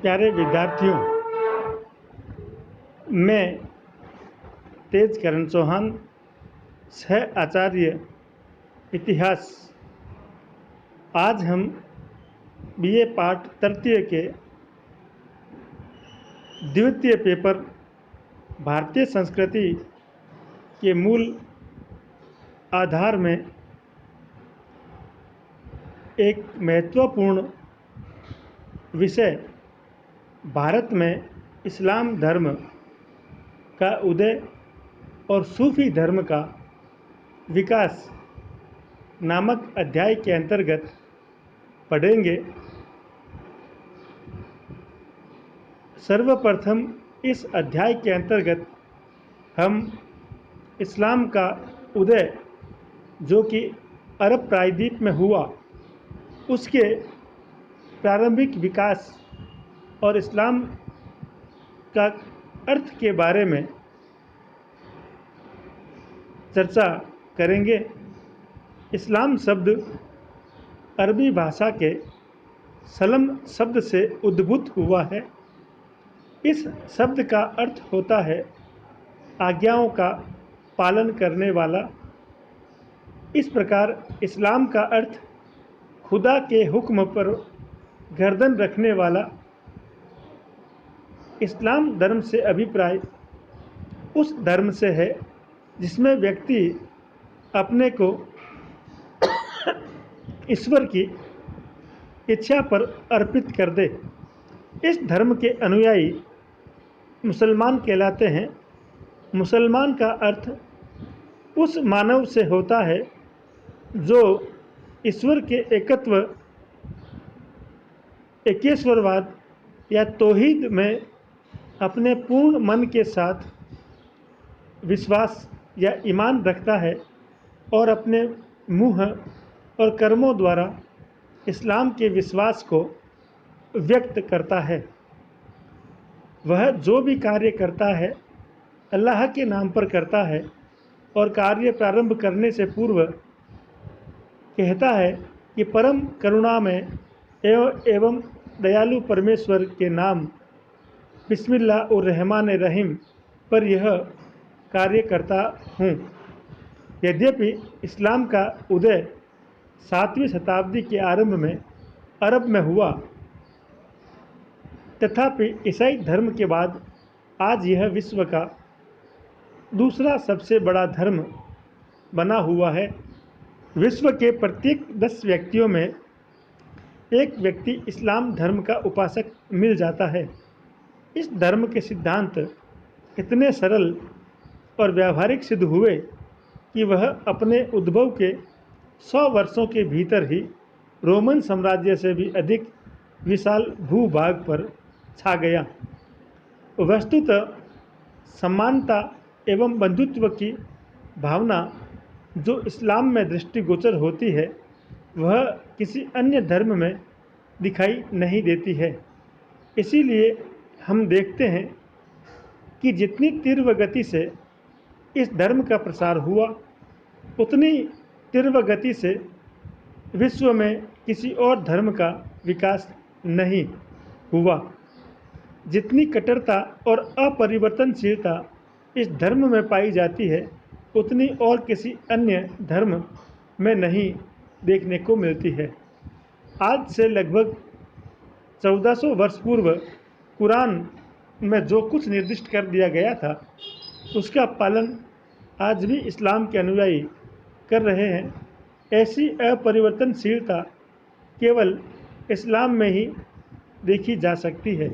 प्यारे विद्यार्थियों, मैं तेजकरण चौहान, सह आचार्य इतिहास। आज हम बीए पाठ तृतीय के द्वितीय पेपर भारतीय संस्कृति के मूल आधार में एक महत्वपूर्ण विषय भारत में इस्लाम धर्म का उदय और सूफी धर्म का विकास नामक अध्याय के अंतर्गत पढ़ेंगे। सर्वप्रथम इस अध्याय के अंतर्गत हम इस्लाम का उदय जो कि अरब प्रायद्वीप में हुआ, उसके प्रारंभिक विकास और इस्लाम का अर्थ के बारे में चर्चा करेंगे। इस्लाम शब्द अरबी भाषा के सलम शब्द से उद्भूत हुआ है। इस शब्द का अर्थ होता है आज्ञाओं का पालन करने वाला। इस प्रकार इस्लाम का अर्थ खुदा के हुक्म पर गर्दन रखने वाला। इस्लाम धर्म से अभिप्राय उस धर्म से है जिसमें व्यक्ति अपने को ईश्वर की इच्छा पर अर्पित कर दे। इस धर्म के अनुयायी मुसलमान कहलाते हैं। मुसलमान का अर्थ उस मानव से होता है जो ईश्वर के एकत्व, एकेश्वरवाद या तौहीद में अपने पूर्ण मन के साथ विश्वास या ईमान रखता है और अपने मुँह और कर्मों द्वारा इस्लाम के विश्वास को व्यक्त करता है। वह जो भी कार्य करता है अल्लाह के नाम पर करता है और कार्य प्रारंभ करने से पूर्व कहता है कि परम करुणामय एवं दयालु परमेश्वर के नाम बिस्मिल्लाह और रहमान रहीम पर यह कार्य करता हूँ। यद्यपि इस्लाम का उदय 7वीं शताब्दी के आरंभ में अरब में हुआ, तथापि ईसाई धर्म के बाद आज यह विश्व का दूसरा सबसे बड़ा धर्म बना हुआ है। विश्व के प्रत्येक 10 व्यक्तियों में एक व्यक्ति इस्लाम धर्म का उपासक मिल जाता है। इस धर्म के सिद्धांत इतने सरल और व्यावहारिक सिद्ध हुए कि वह अपने उद्भव के 100 वर्षों के भीतर ही रोमन साम्राज्य से भी अधिक विशाल भूभाग पर छा गया। वस्तुतः समानता एवं बंधुत्व की भावना जो इस्लाम में दृष्टिगोचर होती है, वह किसी अन्य धर्म में दिखाई नहीं देती है। इसीलिए हम देखते हैं कि जितनी तीव्र गति से इस धर्म का प्रसार हुआ, उतनी तीव्र गति से विश्व में किसी और धर्म का विकास नहीं हुआ। जितनी कट्टरता और अपरिवर्तनशीलता इस धर्म में पाई जाती है, उतनी और किसी अन्य धर्म में नहीं देखने को मिलती है। आज से लगभग 1400 वर्ष पूर्व कुरान में जो कुछ निर्दिष्ट कर दिया गया था, उसका पालन आज भी इस्लाम के अनुयायी कर रहे हैं। ऐसी अपरिवर्तनशीलता केवल इस्लाम में ही देखी जा सकती है।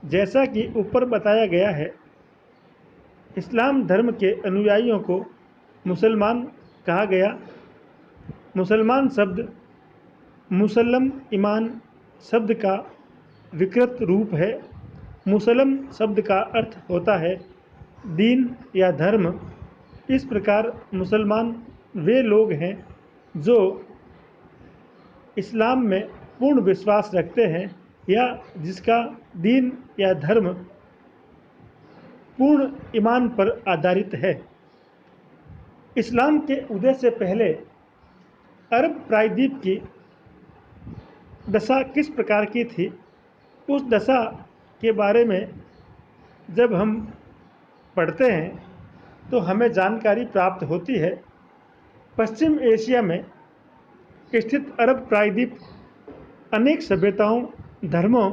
जैसा कि ऊपर बताया गया है, इस्लाम धर्म के अनुयायियों को मुसलमान कहा गया। मुसलमान शब्द मुसल्लम ईमान शब्द का विकृत रूप है। मुसलम शब्द का अर्थ होता है दीन या धर्म। इस प्रकार मुसलमान वे लोग हैं जो इस्लाम में पूर्ण विश्वास रखते हैं या जिसका दीन या धर्म पूर्ण ईमान पर आधारित है। इस्लाम के उदय से पहले अरब प्रायद्वीप की दशा किस प्रकार की थी, उस दशा के बारे में जब हम पढ़ते हैं तो हमें जानकारी प्राप्त होती है। पश्चिम एशिया में स्थित अरब प्रायद्वीप अनेक सभ्यताओं, धर्मों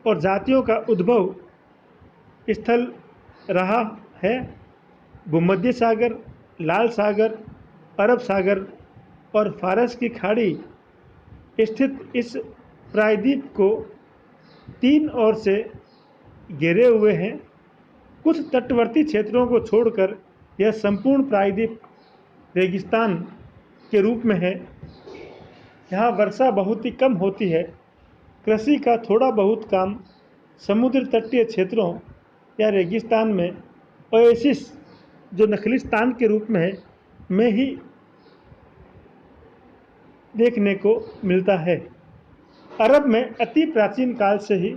और जातियों का उद्भव स्थल रहा है। भूमध्य सागर, लाल सागर, अरब सागर और फारस की खाड़ी स्थित इस प्रायद्वीप को तीन ओर से घेरे हुए हैं। कुछ तटवर्ती क्षेत्रों को छोड़कर यह संपूर्ण प्रायद्वीप रेगिस्तान के रूप में है। यहाँ वर्षा बहुत ही कम होती है। कृषि का थोड़ा बहुत काम समुद्र तटीय क्षेत्रों या रेगिस्तान में ओएसिस, जो नखलिस्तान के रूप में है, में ही देखने को मिलता है। अरब में अति प्राचीन काल से ही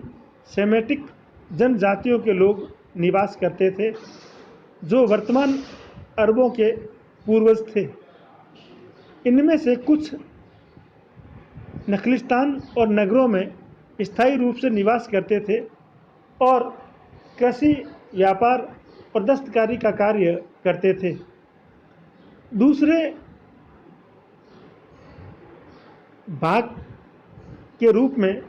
सेमेटिक जनजातियों के लोग निवास करते थे, जो वर्तमान अरबों के पूर्वज थे। इनमें से कुछ नखलिस्तान और नगरों में स्थायी रूप से निवास करते थे और कृषि, व्यापार और दस्तकारी का कार्य करते थे। दूसरे भाग के रूप में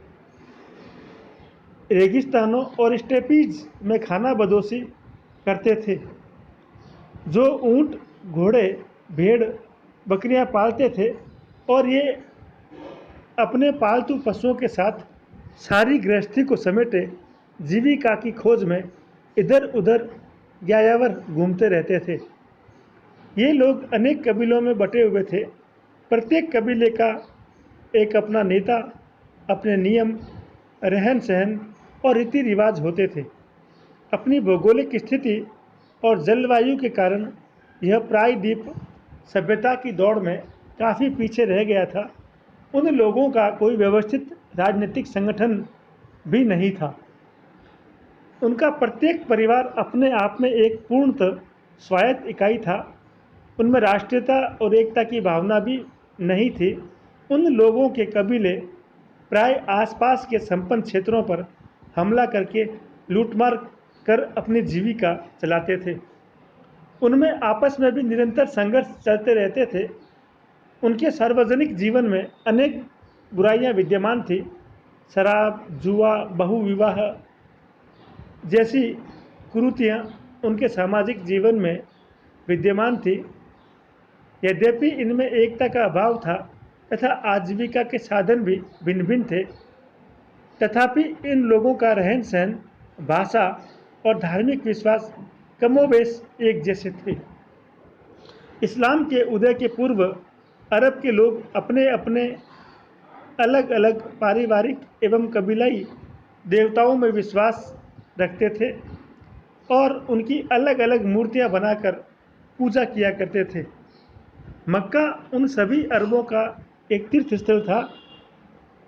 रेगिस्तानों और स्टेपीज में खाना बदोशी करते थे, जो ऊंट, घोड़े, भेड़, बकरियां पालते थे और ये अपने पालतू पशुओं के साथ सारी गृहस्थी को समेटे जीविका की खोज में इधर उधर यायावर घूमते रहते थे। ये लोग अनेक कबीलों में बटे हुए थे। प्रत्येक कबीले का एक अपना नेता, अपने नियम, रहन सहन और रीति रिवाज होते थे। अपनी भौगोलिक स्थिति और जलवायु के कारण यह प्रायद्वीप सभ्यता की दौड़ में काफ़ी पीछे रह गया था। उन लोगों का कोई व्यवस्थित राजनीतिक संगठन भी नहीं था। उनका प्रत्येक परिवार अपने आप में एक पूर्णतः स्वायत्त इकाई था। उनमें राष्ट्रीयता और एकता की भावना भी नहीं थी। उन लोगों के कबीले प्राय आसपास के संपन्न क्षेत्रों पर हमला करके लूटमार कर अपनी जीविका चलाते थे। उनमें आपस में भी निरंतर संघर्ष चलते रहते थे। उनके सार्वजनिक जीवन में अनेक बुराइयां विद्यमान थी। शराब, जुआ, बहुविवाह जैसी कुरीतियां उनके सामाजिक जीवन में विद्यमान थी। यद्यपि इनमें एकता का अभाव था तथा आजीविका के साधन भी भिन्न भिन्न थे, तथापि इन लोगों का रहन सहन, भाषा और धार्मिक विश्वास कमोबेश एक जैसे थे। इस्लाम के उदय के पूर्व अरब के लोग अपने अपने अलग अलग पारिवारिक एवं कबीलाई देवताओं में विश्वास रखते थे और उनकी अलग अलग मूर्तियां बनाकर पूजा किया करते थे। मक्का उन सभी अरबों का एक तीर्थ स्थल था,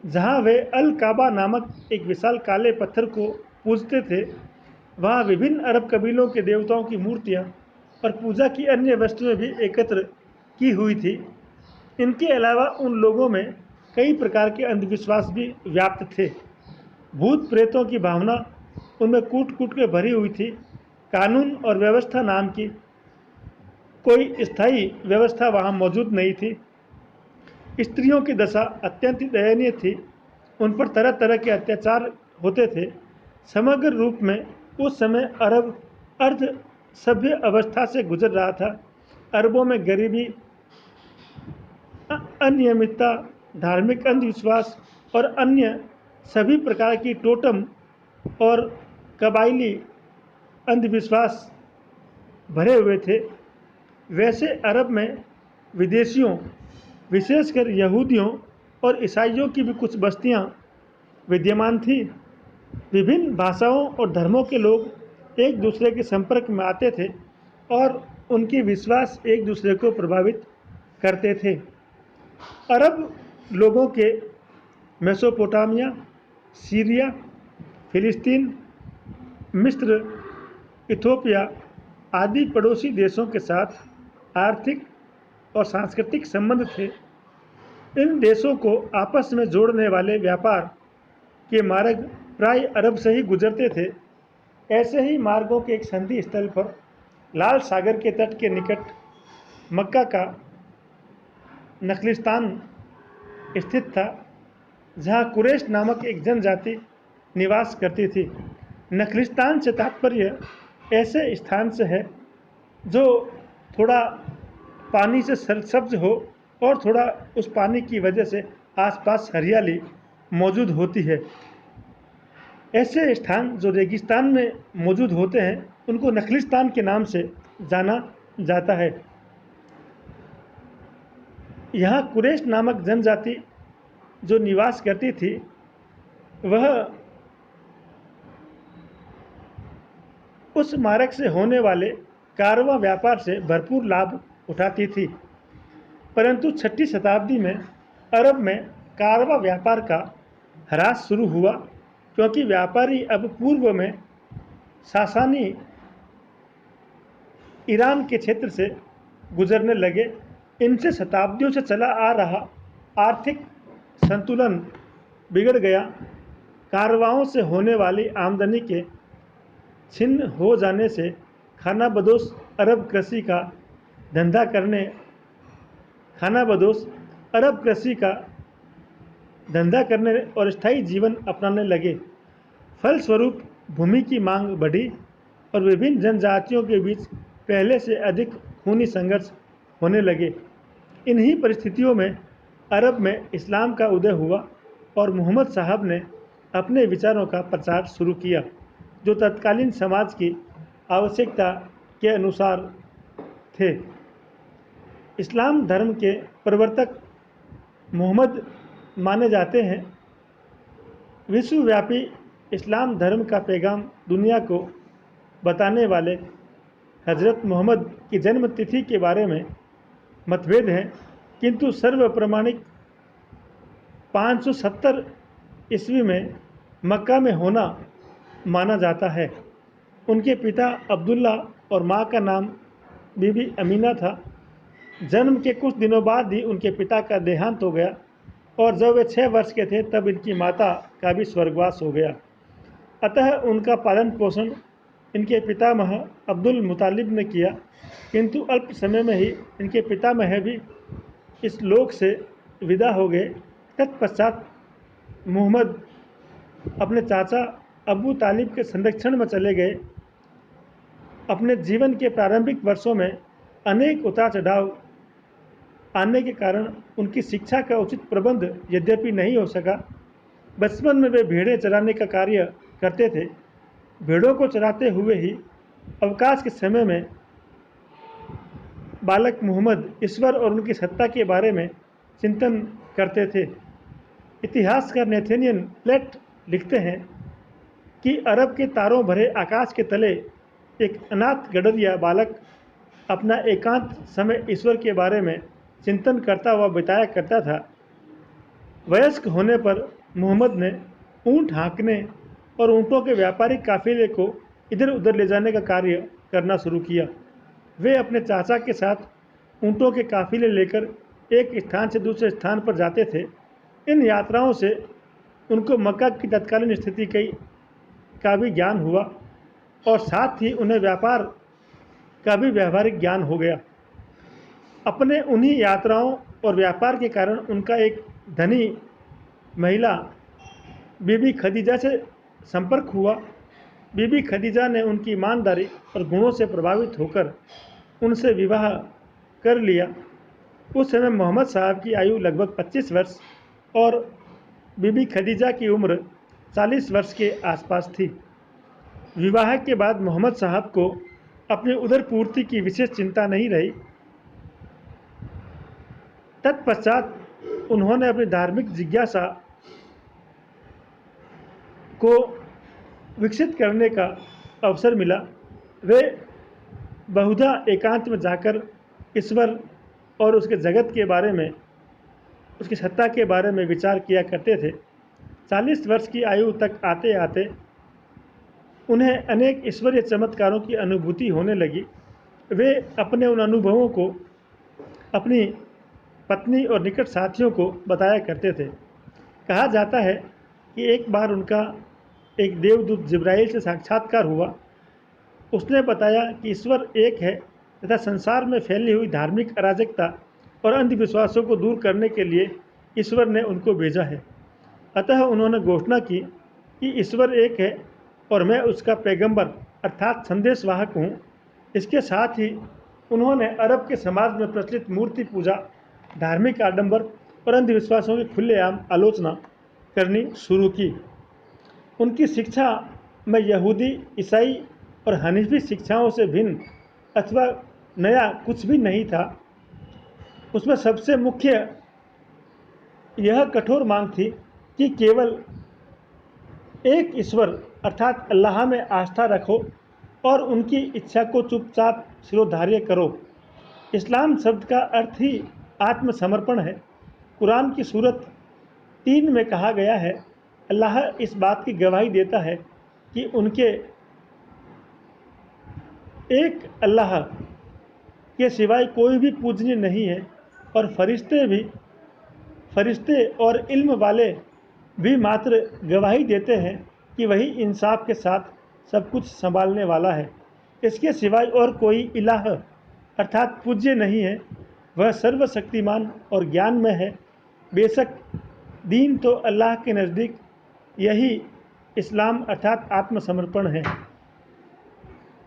जहां वे अल काबा नामक एक विशाल काले पत्थर को पूजते थे। वहां विभिन्न अरब कबीलों के देवताओं की मूर्तियां और पूजा की अन्य वस्तुएं भी एकत्र की हुई थी। इनके अलावा उन लोगों में कई प्रकार के अंधविश्वास भी व्याप्त थे। भूत प्रेतों की भावना उनमें कूट कूट के भरी हुई थी। कानून और व्यवस्था नाम की कोई स्थायी व्यवस्था वहाँ मौजूद नहीं थी। स्त्रियों की दशा अत्यंत दयनीय थी। उन पर तरह तरह के अत्याचार होते थे। समग्र रूप में उस समय अरब अर्ध सभ्य अवस्था से गुजर रहा था। अरबों में गरीबी, अनियमितता, धार्मिक अंधविश्वास और अन्य सभी प्रकार की टोटम और कबायली अंधविश्वास भरे हुए थे। वैसे अरब में विदेशियों, विशेषकर यहूदियों और ईसाइयों की भी कुछ बस्तियां विद्यमान थी। विभिन्न भाषाओं और धर्मों के लोग एक दूसरे के संपर्क में आते थे और उनके विश्वास एक दूसरे को प्रभावित करते थे। अरब लोगों के मेसोपोटामिया, सीरिया, फिलिस्तीन, मिस्र, इथोपिया आदि पड़ोसी देशों के साथ आर्थिक और सांस्कृतिक संबंध थे। इन देशों को आपस में जोड़ने वाले व्यापार के मार्ग प्राय अरब से ही गुजरते थे। ऐसे ही मार्गों के एक संधि स्थल पर लाल सागर के तट के निकट मक्का का नखलिस्तान स्थित था, जहाँ कुरैश नामक एक जनजाति निवास करती थी। नखलिस्तान से तात्पर्य ऐसे स्थान से है जो थोड़ा पानी से सरसब्ज हो और थोड़ा उस पानी की वजह से आसपास हरियाली मौजूद होती है। ऐसे स्थान जो रेगिस्तान में मौजूद होते हैं उनको नखलिस्तान के नाम से जाना जाता है। यहाँ कुरैश नामक जनजाति जो निवास करती थी वह उस मार्ग से होने वाले कारवा व्यापार से भरपूर लाभ उठाती थी। परंतु 6वीं शताब्दी में अरब में कारवा व्यापार का ह्रास शुरू हुआ, क्योंकि व्यापारी अब पूर्व में सासानी ईरान के क्षेत्र से गुजरने लगे। इनसे शताब्दियों से चला आ रहा आर्थिक संतुलन बिगड़ गया। कारवाओं से होने वाली आमदनी के छिन्न हो जाने से खानाबदोश अरब कृषि का धंधा करने और स्थायी जीवन अपनाने लगे। फलस्वरूप भूमि की मांग बढ़ी और विभिन्न जनजातियों के बीच पहले से अधिक खूनी संघर्ष होने लगे। इन्हीं परिस्थितियों में अरब में इस्लाम का उदय हुआ और मोहम्मद साहब ने अपने विचारों का प्रचार शुरू किया, जो तत्कालीन समाज की आवश्यकता के अनुसार थे। इस्लाम धर्म के प्रवर्तक मोहम्मद माने जाते हैं। विश्वव्यापी इस्लाम धर्म का पैगाम दुनिया को बताने वाले हजरत मोहम्मद की जन्म तिथि के बारे में मतभेद है, किंतु सर्वप्रमाणिक 570 ईस्वी में मक्का में होना माना जाता है। उनके पिता अब्दुल्ला और माँ का नाम बीबी अमीना था। जन्म के कुछ दिनों बाद ही उनके पिता का देहांत हो गया और जब वे 6 वर्ष के थे तब इनकी माता का भी स्वर्गवास हो गया। अतः उनका पालन पोषण इनके पितामह अब्दुल मुतालिब ने किया, किंतु अल्प समय में ही इनके पितामह भी इस लोक से विदा हो गए। तत्पश्चात मोहम्मद अपने चाचा अबू तालिब के संरक्षण में चले गए। अपने जीवन के प्रारंभिक वर्षों में अनेक उतार चढ़ाव आने के कारण उनकी शिक्षा का उचित प्रबंध यद्यपि नहीं हो सका। बचपन में वे भेड़ें चराने का कार्य करते थे। भेड़ों को चराते हुए ही अवकाश के समय में बालक मोहम्मद ईश्वर और उनकी सत्ता के बारे में चिंतन करते थे। इतिहासकार नेथेनियन प्लेट लिखते हैं कि अरब के तारों भरे आकाश के तले एक अनाथ गडरिया बालक अपना एकांत समय ईश्वर के बारे में चिंतन करता हुआ बिताया करता था। वयस्क होने पर मोहम्मद ने ऊँट हाँकने और ऊँटों के व्यापारिक काफिले को इधर उधर ले जाने का कार्य करना शुरू किया। वे अपने चाचा के साथ ऊँटों के काफिले लेकर एक स्थान से दूसरे स्थान पर जाते थे। इन यात्राओं से उनको मक्का की तत्कालीन स्थिति का भी ज्ञान हुआ और साथ ही उन्हें व्यापार का भी व्यावहारिक ज्ञान हो गया। अपने उन्हीं यात्राओं और व्यापार के कारण उनका एक धनी महिला बीबी खदीजा से संपर्क हुआ। बीबी खदीजा ने उनकी ईमानदारी और गुणों से प्रभावित होकर उनसे विवाह कर लिया। उस समय मोहम्मद साहब की आयु लगभग 25 वर्ष और बीबी खदीजा की उम्र 40 वर्ष के आसपास थी। विवाह के बाद मोहम्मद साहब को अपनी उदर पूर्ति की विशेष चिंता नहीं रही। तत्पश्चात उन्होंने अपनी धार्मिक जिज्ञासा को विकसित करने का अवसर मिला। वे बहुधा एकांत में जाकर ईश्वर और उसके जगत के बारे में, उसकी सत्ता के बारे में विचार किया करते थे। 40 वर्ष की आयु तक आते आते उन्हें अनेक ईश्वरीय चमत्कारों की अनुभूति होने लगी। वे अपने उन अनुभवों को अपनी पत्नी और निकट साथियों को बताया करते थे। कहा जाता है कि एक बार उनका एक देवदूत जिब्राइल से साक्षात्कार हुआ। उसने बताया कि ईश्वर एक है तथा संसार में फैली हुई धार्मिक अराजकता और अंधविश्वासों को दूर करने के लिए ईश्वर ने उनको भेजा है। अतः उन्होंने घोषणा की कि ईश्वर एक है और मैं उसका पैगंबर अर्थात संदेशवाहक हूँ। इसके साथ ही उन्होंने अरब के समाज में प्रचलित मूर्ति पूजा, धार्मिक आडंबर और अंधविश्वासों की खुलेआम आलोचना करनी शुरू की। उनकी शिक्षा में यहूदी, ईसाई और हनीफी शिक्षाओं से भिन्न अथवा नया कुछ भी नहीं था। उसमें सबसे मुख्य यह कठोर मांग थी कि केवल एक ईश्वर अर्थात अल्लाह में आस्था रखो और उनकी इच्छा को चुपचाप शिरोधार्य करो। इस्लाम शब्द का अर्थ ही आत्मसमर्पण है। कुरान की सूरत 3 में कहा गया है, अल्लाह इस बात की गवाही देता है कि उनके एक अल्लाह के सिवाय कोई भी पूजनीय नहीं है और फरिश्ते और इल्म वाले भी मात्र गवाही देते हैं कि वही इंसाफ के साथ सब कुछ संभालने वाला है। इसके सिवाय और कोई इलाह अर्थात पूज्य नहीं है। वह सर्वशक्तिमान और ज्ञान में है। बेशक दीन तो अल्लाह के नज़दीक यही इस्लाम अर्थात आत्मसमर्पण है।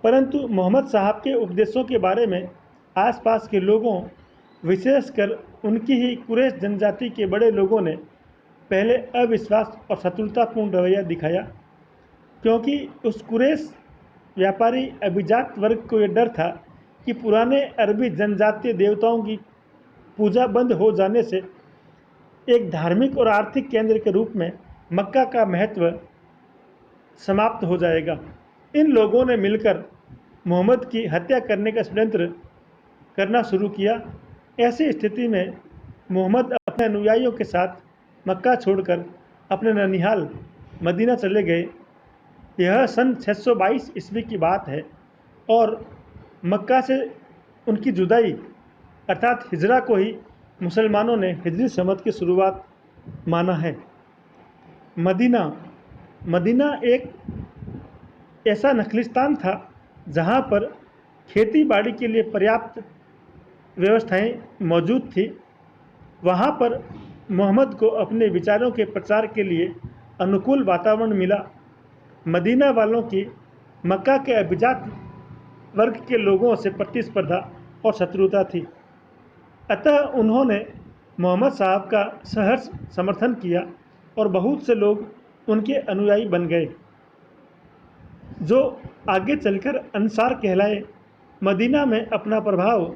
परंतु मोहम्मद साहब के उपदेशों के बारे में आसपास के लोगों, विशेषकर उनकी ही कुरैश जनजाति के बड़े लोगों ने पहले अविश्वास और शत्रुतापूर्ण रवैया दिखाया, क्योंकि उस कुरैश व्यापारी अभिजात वर्ग को यह डर था कि पुराने अरबी जनजातीय देवताओं की पूजा बंद हो जाने से एक धार्मिक और आर्थिक केंद्र के रूप में मक्का का महत्व समाप्त हो जाएगा। इन लोगों ने मिलकर मोहम्मद की हत्या करने का षड्यंत्र करना शुरू किया। ऐसी स्थिति में मोहम्मद अपने अनुयायियों के साथ मक्का छोड़कर अपने ननिहाल मदीना चले गए। यह सन 622 ईस्वी की बात है और मक्का से उनकी जुदाई अर्थात हिजरा को ही मुसलमानों ने हिजरी संवत की शुरुआत माना है। मदीना एक ऐसा नखलिस्तान था जहाँ पर खेती बाड़ी के लिए पर्याप्त व्यवस्थाएं मौजूद थी। वहाँ पर मोहम्मद को अपने विचारों के प्रचार के लिए अनुकूल वातावरण मिला। मदीना वालों की मक्का के अभिजात वर्ग के लोगों से प्रतिस्पर्धा और शत्रुता थी। अतः उन्होंने मोहम्मद साहब का सहर्ष समर्थन किया और बहुत से लोग उनके अनुयायी बन गए, जो आगे चलकर अंसार कहलाए। मदीना में अपना प्रभाव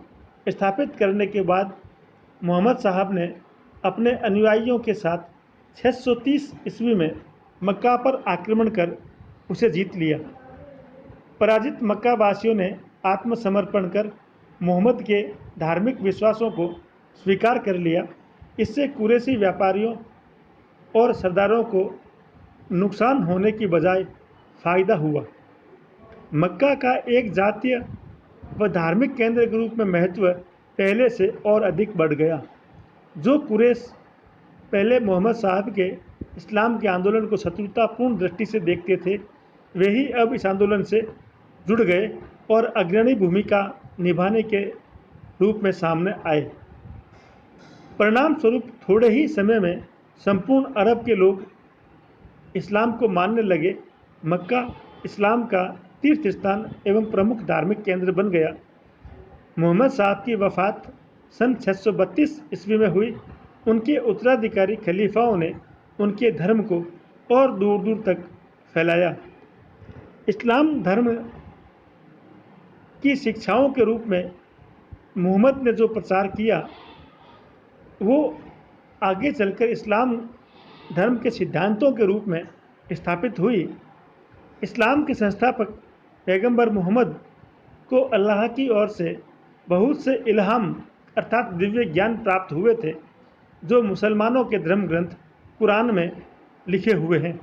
स्थापित करने के बाद मोहम्मद साहब ने अपने अनुयायियों के साथ 630 ईस्वी में मक्का पर आक्रमण कर उसे जीत लिया। पराजित मक्का वासियों ने आत्मसमर्पण कर मोहम्मद के धार्मिक विश्वासों को स्वीकार कर लिया। इससे कुरैशी व्यापारियों और सरदारों को नुकसान होने की बजाय फ़ायदा हुआ। मक्का का एक जातीय व धार्मिक केंद्र के रूप में महत्व पहले से और अधिक बढ़ गया। जो कुरैश पहले मोहम्मद साहब के इस्लाम के आंदोलन को शत्रुतापूर्ण दृष्टि से देखते थे, वे ही अब इस आंदोलन से जुड़ गए और अग्रणी भूमिका निभाने के रूप में सामने आए। परिणाम स्वरूप थोड़े ही समय में संपूर्ण अरब के लोग इस्लाम को मानने लगे। मक्का इस्लाम का तीर्थ स्थान एवं प्रमुख धार्मिक केंद्र बन गया। मोहम्मद साहब की वफ़ात सन 632 ईस्वी में हुई। उनके उत्तराधिकारी खलीफाओं ने उनके धर्म को और दूर दूर तक फैलाया। इस्लाम धर्म की शिक्षाओं के रूप में मोहम्मद ने जो प्रचार किया, वो आगे चलकर इस्लाम धर्म के सिद्धांतों के रूप में स्थापित हुई। इस्लाम के संस्थापक पैगंबर मोहम्मद को अल्लाह की ओर से बहुत से इल्हाम अर्थात दिव्य ज्ञान प्राप्त हुए थे, जो मुसलमानों के धर्म ग्रंथ कुरान में लिखे हुए हैं।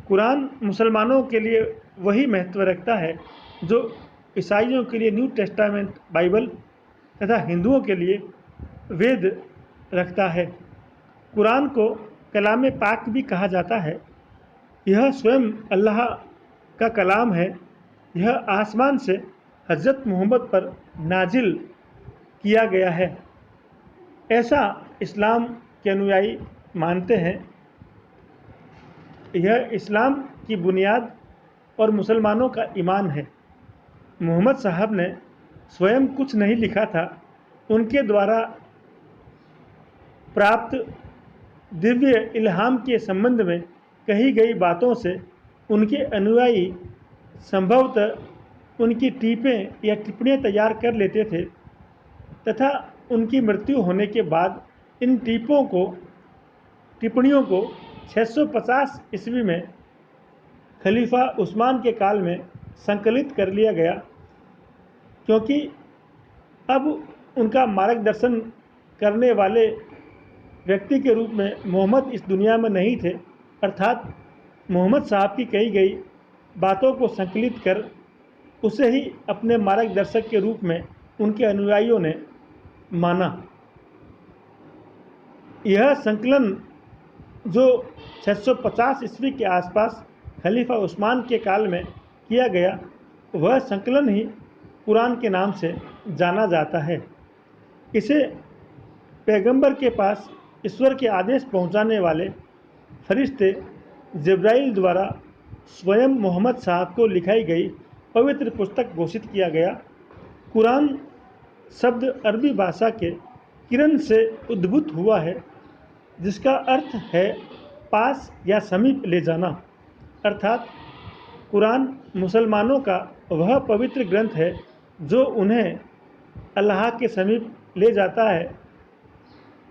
कुरान मुसलमानों के लिए वही महत्व रखता है जो ईसाइयों के लिए न्यू टेस्टामेंट बाइबल तथा हिंदुओं के लिए वेद रखता है। कुरान को कलाम पाक भी कहा जाता है। यह स्वयं अल्लाह का कलाम है। यह आसमान से हज़रत मोहम्मद पर नाजिल किया गया है, ऐसा इस्लाम के अनुयायी मानते हैं। यह इस्लाम की बुनियाद और मुसलमानों का ईमान है। मोहम्मद साहब ने स्वयं कुछ नहीं लिखा था। उनके द्वारा प्राप्त दिव्य इल्हाम के संबंध में कही गई बातों से उनके अनुयायी संभवतः उनकी टीपें या टिप्पणियाँ तैयार कर लेते थे तथा उनकी मृत्यु होने के बाद इन टिप्पणियों को 650 ईस्वी में खलीफा उस्मान के काल में संकलित कर लिया गया, क्योंकि अब उनका मार्गदर्शन करने वाले व्यक्ति के रूप में मोहम्मद इस दुनिया में नहीं थे। अर्थात मोहम्मद साहब की कही गई बातों को संकलित कर उसे ही अपने मार्गदर्शक के रूप में उनके अनुयायियों ने माना। यह संकलन जो 650 ईस्वी के आसपास खलीफा उस्मान के काल में किया गया, वह संकलन ही कुरान के नाम से जाना जाता है। इसे पैगंबर के पास ईश्वर के आदेश पहुंचाने वाले फरिश्ते जिब्राइल द्वारा स्वयं मोहम्मद साहब को लिखाई गई पवित्र पुस्तक घोषित किया गया। कुरान शब्द अरबी भाषा के किरण से उद्भूत हुआ है, जिसका अर्थ है पास या समीप ले जाना। अर्थात कुरान मुसलमानों का वह पवित्र ग्रंथ है जो उन्हें अल्लाह के समीप ले जाता है।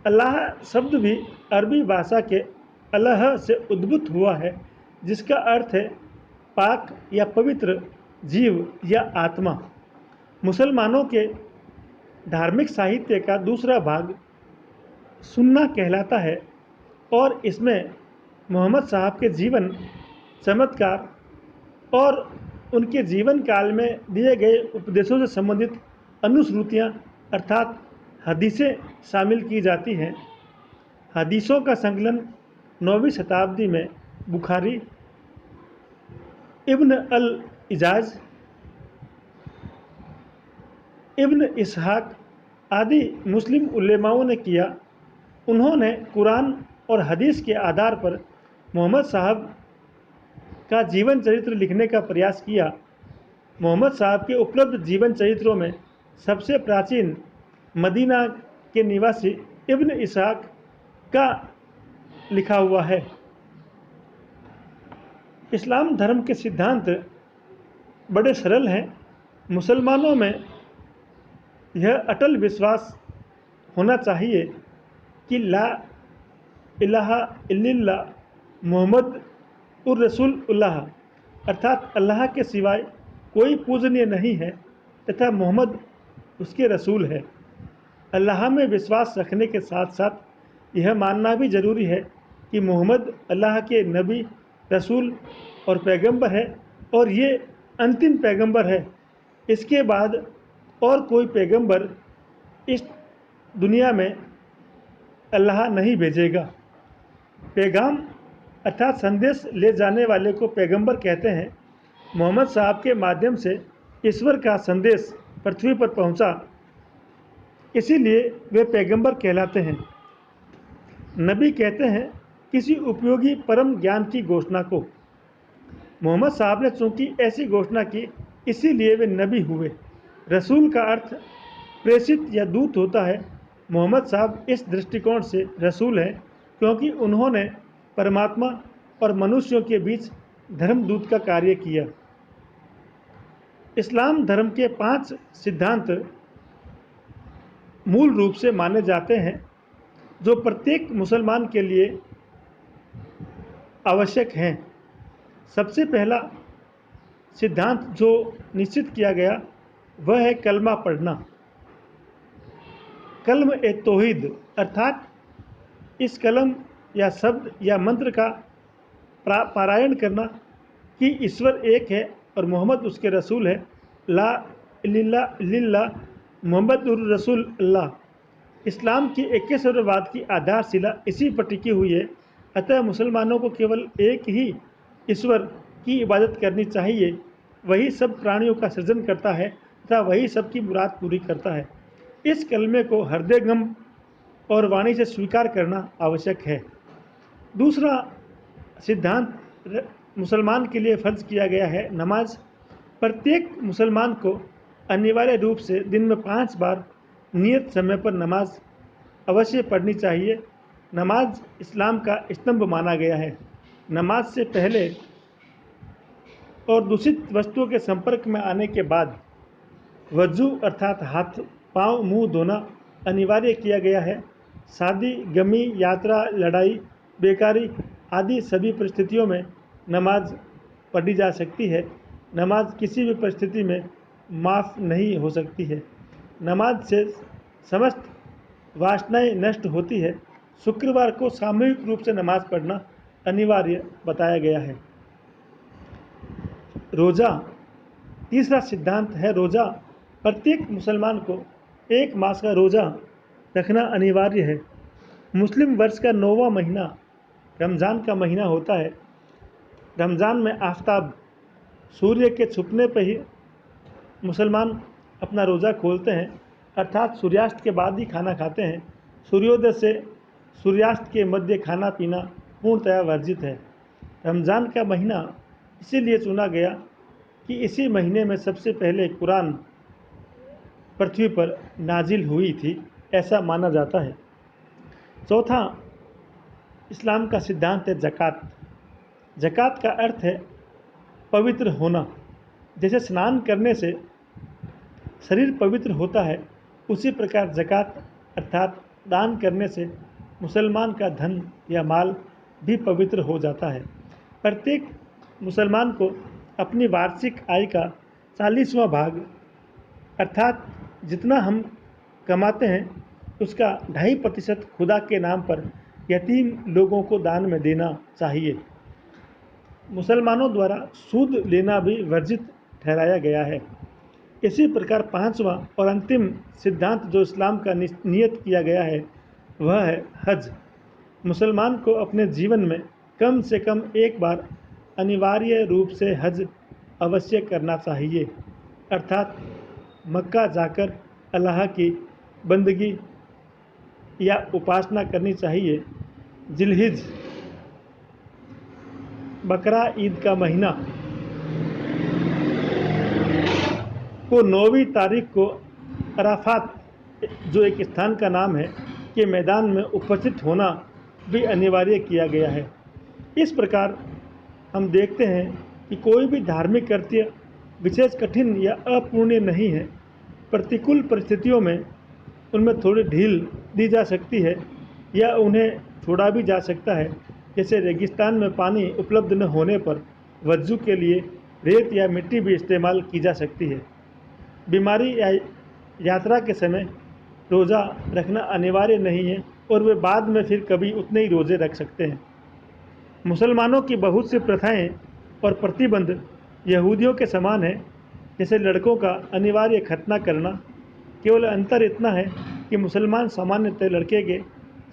अल्लाह शब्द भी अरबी भाषा के अल्लाह से उद्भूत हुआ है, जिसका अर्थ है पाक या पवित्र, जीव या आत्मा। मुसलमानों के धार्मिक साहित्य का दूसरा भाग सुन्ना कहलाता है और इसमें मोहम्मद साहब के जीवन, चमत्कार और उनके जीवन काल में दिए गए उपदेशों से संबंधित अनुश्रुतियाँ अर्थात हदीसें शामिल की जाती हैं। हदीसों का संकलन 9वीं शताब्दी में बुखारी, इब्न अल-इजाज, इब्न इसहाक आदि मुस्लिम उलेमाओं ने किया। उन्होंने कुरान और हदीस के आधार पर मोहम्मद साहब का जीवन चरित्र लिखने का प्रयास किया। मोहम्मद साहब के उपलब्ध जीवन चरित्रों में सबसे प्राचीन मदीना के निवासी इब्न इसहाक का लिखा हुआ है। इस्लाम धर्म के सिद्धांत बड़े सरल हैं। मुसलमानों में यह अटल विश्वास होना चाहिए कि ला इलाहा इल्लल्लाह मोहम्मद उर रसूलुल्लाह, अर्थात अल्लाह के सिवाय कोई पूजनीय नहीं है तथा मोहम्मद उसके रसूल है। अल्लाह में विश्वास रखने के साथ साथ यह मानना भी ज़रूरी है कि मोहम्मद अल्लाह के नबी, रसूल और पैगंबर है और ये अंतिम पैगंबर है। इसके बाद और कोई पैगंबर इस दुनिया में अल्लाह नहीं भेजेगा। पैगाम अर्थात संदेश ले जाने वाले को पैगंबर कहते हैं। मोहम्मद साहब के माध्यम से ईश्वर का संदेश पृथ्वी पर पहुंचा, इसीलिए वे पैगंबर कहलाते हैं। नबी कहते हैं किसी उपयोगी परम ज्ञान की घोषणा को। मोहम्मद साहब ने चूँकि ऐसी घोषणा की, इसीलिए वे नबी हुए। रसूल का अर्थ प्रेषित या दूत होता है। मोहम्मद साहब इस दृष्टिकोण से रसूल हैं क्योंकि उन्होंने परमात्मा और मनुष्यों के बीच धर्मदूत का कार्य किया। इस्लाम धर्म के 5 सिद्धांत मूल रूप से माने जाते हैं, जो प्रत्येक मुसलमान के लिए आवश्यक हैं। सबसे पहला सिद्धांत जो निश्चित किया गया वह है कलमा पढ़ना। कलम ए तौहीद अर्थात इस कलम या शब्द या मंत्र का पारायण करना कि ईश्वर एक है और मोहम्मद उसके रसूल है। ला इलाहा इल्लल्लाह मोहम्मद उर रसूल अल्लाह। इस्लाम की एकेश्वरवाद की आधारशिला इसी पर टिकी हुई है। अतः मुसलमानों को केवल एक ही ईश्वर की इबादत करनी चाहिए। वही सब प्राणियों का सृजन करता है तथा वही सबकी मुराद पूरी करता है। इस कलमे को हृदयंगम और वाणी से स्वीकार करना आवश्यक है। दूसरा सिद्धांत मुसलमान के लिए फर्ज किया गया है नमाज। प्रत्येक मुसलमान को अनिवार्य रूप से दिन में 5 बार नियत समय पर नमाज अवश्य पढ़नी चाहिए। नमाज इस्लाम का स्तंभ माना गया है। नमाज से पहले और दूषित वस्तुओं के संपर्क में आने के बाद वजू अर्थात हाथ पाँव मुंह धोना अनिवार्य किया गया है। शादी, गमी, यात्रा, लड़ाई, बेकारी आदि सभी परिस्थितियों में नमाज पढ़ी जा सकती है। नमाज किसी भी परिस्थिति में माफ़ नहीं हो सकती है। नमाज से समस्त वासनाएं नष्ट होती है। शुक्रवार को सामूहिक रूप से नमाज पढ़ना अनिवार्य बताया गया है। रोज़ा, तीसरा सिद्धांत है रोज़ा। प्रत्येक मुसलमान को 1 मास का रोज़ा रखना अनिवार्य है। मुस्लिम वर्ष का 9वां महीना रमज़ान का महीना होता है। रमज़ान में आफ़ताब सूर्य के छुपने पर ही मुसलमान अपना रोज़ा खोलते हैं, अर्थात सूर्यास्त के बाद ही खाना खाते हैं। सूर्योदय से सूर्यास्त के मध्य खाना पीना पूर्णतया वर्जित है। रमज़ान का महीना इसीलिए चुना गया कि इसी महीने में सबसे पहले कुरान पृथ्वी पर नाजिल हुई थी, ऐसा माना जाता है। चौथा इस्लाम का सिद्धांत है ज़कात। ज़कात का अर्थ है पवित्र होना। जैसे स्नान करने से शरीर पवित्र होता है, उसी प्रकार ज़कात अर्थात दान करने से मुसलमान का धन या माल भी पवित्र हो जाता है। प्रत्येक मुसलमान को अपनी वार्षिक आय का 40वां भाग अर्थात जितना हम कमाते हैं उसका 2.5% खुदा के नाम पर यतीम लोगों को दान में देना चाहिए। मुसलमानों द्वारा सूद लेना भी वर्जित ठहराया गया है। इसी प्रकार 5वां और अंतिम सिद्धांत जो इस्लाम का नियत किया गया है वह है हज। मुसलमान को अपने जीवन में कम से कम 1 बार अनिवार्य रूप से हज अवश्य करना चाहिए, अर्थात मक्का जाकर अल्लाह की बंदगी या उपासना करनी चाहिए। जिलहिज बकरा ईद का महीना को 9वीं तारीख को अराफात, जो एक स्थान का नाम है, के मैदान में उपस्थित होना भी अनिवार्य किया गया है। इस प्रकार हम देखते हैं कि कोई भी धार्मिक कृत्य विशेष कठिन या अपूर्णीय नहीं है। प्रतिकूल परिस्थितियों में उनमें थोड़ी ढील दी जा सकती है या उन्हें छोड़ा भी जा सकता है। जैसे रेगिस्तान में पानी उपलब्ध न होने पर वज़ू के लिए रेत या मिट्टी भी इस्तेमाल की जा सकती है। बीमारी या यात्रा के समय रोज़ा रखना अनिवार्य नहीं है और वे बाद में फिर कभी उतने ही रोज़े रख सकते हैं। मुसलमानों की बहुत सी प्रथाएं और प्रतिबंध यहूदियों के समान है। जैसे लड़कों का अनिवार्य खतना करना, केवल अंतर इतना है कि मुसलमान सामान्यतः लड़के के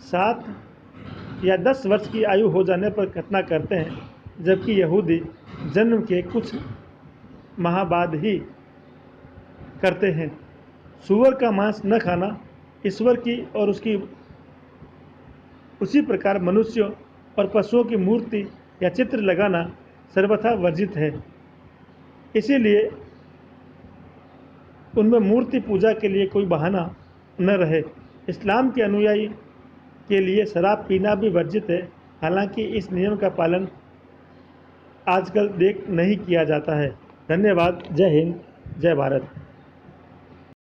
7 या 10 वर्ष की आयु हो जाने पर खतना करते हैं, जबकि यहूदी जन्म के कुछ माह बाद ही करते हैं। सूअर का मांस न खाना ईश्वर की और उसकी उसी प्रकार मनुष्यों और पशुओं की मूर्ति या चित्र लगाना सर्वथा वर्जित है। इसीलिए उनमें मूर्ति पूजा के लिए कोई बहाना न रहे। इस्लाम के अनुयायी के लिए शराब पीना भी वर्जित है। हालांकि इस नियम का पालन आजकल नहीं किया जाता है। धन्यवाद। जय हिंद, जय भारत।